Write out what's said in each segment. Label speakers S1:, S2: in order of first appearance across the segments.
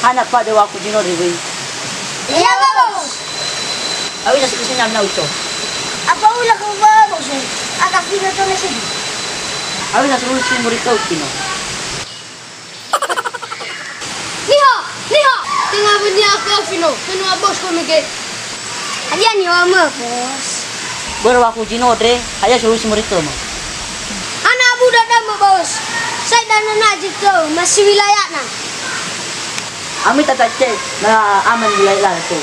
S1: Anak pa daw ako dino rin.
S2: Iya ba, boss?
S1: Awin na sa namin na ito.
S2: Apa ula ko ba, boss? Agak pinato na siya.
S1: Awin na sa ulit mo rito, Pino.
S2: Niha! Tengah bunyi aku, Fino. Fino, bos ko mige. Ayan, niyo ama, boss.
S1: Baru aku dino rin. Kaya sa ulit mo rito mo.
S2: Anak budak dama, bos. Saya dana najib tu, masih wilayah na.
S1: Ami tatatche na aman nilay lang ito.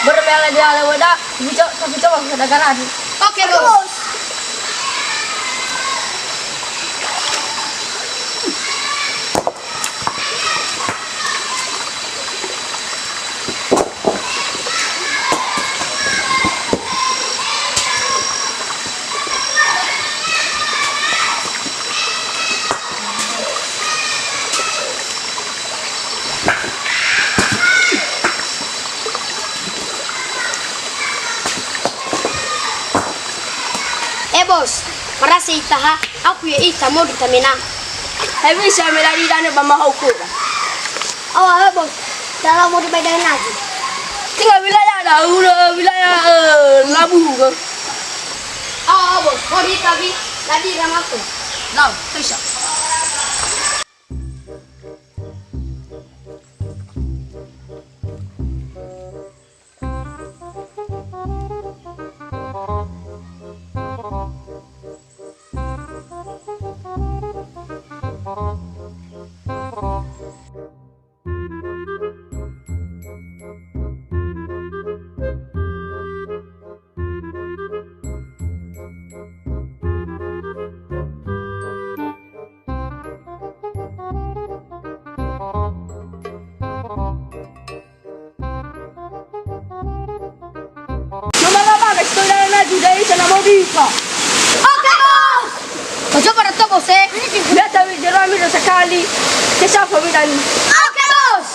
S3: Berbela di ala wadah, tapi coba ke negara ni.
S2: Oke, bos. Bos, merasa itaha, aku ya ita mau ditamina.
S3: Hebi saya melari dan bama hukum.
S2: Awal bos, dalam mau dibedain lagi.
S3: Tinggal wilayah dah, wilayah Labu ke.
S2: Bos, mau tapi tadi ramaku.
S3: Dah, bisa.
S2: Oke, bos. Bos, pada tu bos eh.
S3: Dia tahu jerami dah sekali. Siapa bidan?
S2: Oke, bos.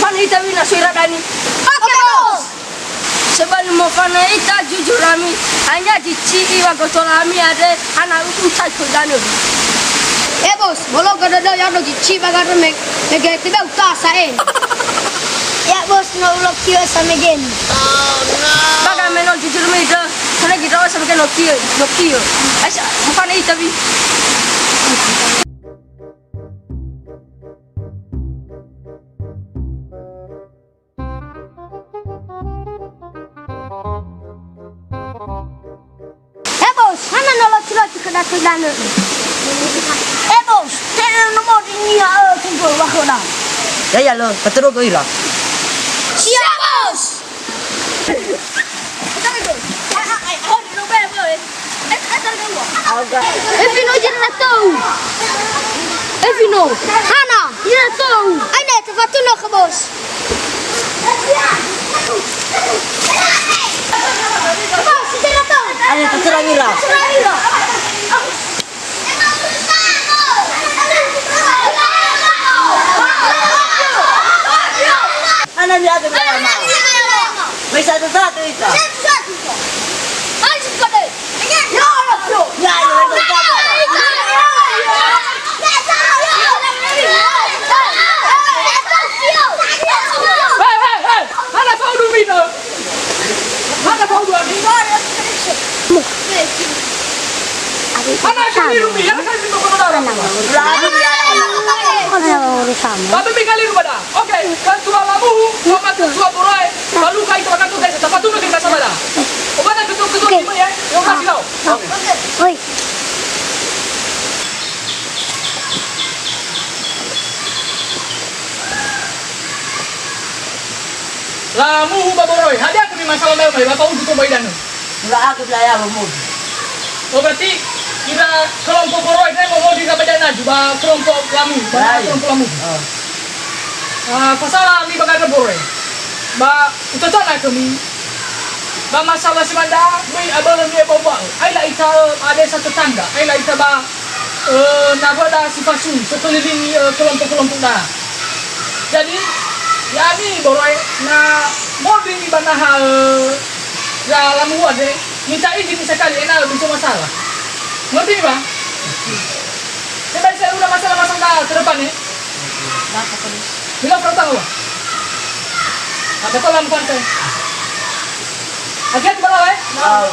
S3: Mana kita wina suara dani?
S2: Oke, bos.
S3: Sebelum mau fana ita jujur kami hanya dici iwa gotolami ada anak utai kodanu.
S2: Bos, bolo kada ya do gici bagar mege tiba utasain. Ya bos, no ulok kio samegen.
S3: Baga meno jujur mi ida sana kita wasa megen nokio. Asa fana ita bi.
S2: Bos, sana nolok cilok kada kodanu. Bos, tenen nomor ini ya kumpul wakona.
S1: Ya lo, patro ko ila.
S2: Siap, bos. Vino jangan tahu. Vino, Hana, jangan tahu. Ada tempat tu nak bos. Bos, jangan tahu.
S1: Ano patro ila? Ano niya ito ba mama? May satu-satu ito.
S2: Satu-satu. Ayo pada. Ya,
S1: Ya, may satu.
S3: Hei, mana kau dulu itu? Mana kau dulu ini? Mana kau dulu ini? Mana kau dulu ini? Tapi mikali rumah dah. Oke, kan tua labu, sama tua borai, lalu kau itu akan tuh guys, tempat tuh kita sama dah. Obat betul-betul ini ya, yang kasih tahu.
S2: Oi.
S3: Lamu baboroy. Hadi aku di masalah mel kali bapak untuk boy danu.
S1: Enggak aku belaya mau.
S3: Oh berarti kira kelompok boroy saya mau di kabadan juga kelompok lamu, kelompok lamu. Pasal mi bagai boroy. Ba itu tak kami. Ba masalah semanda, mi abang mi bawa. Ai lah ita ada satu tangga. Ai lah ita ba nagoda sifasu sekeliling kelompok-kelompok dah. Jadi ya ni boroy na mau di banah ya lamu ada. Minta izin sekali enak bisa masalah. Ngerti Bang? Coba saya udah masalah-masalah ke depan nih. Bila pertama Bang? Apa tuh lampu pantai? Akhirnya di bawah ya?
S1: Mau.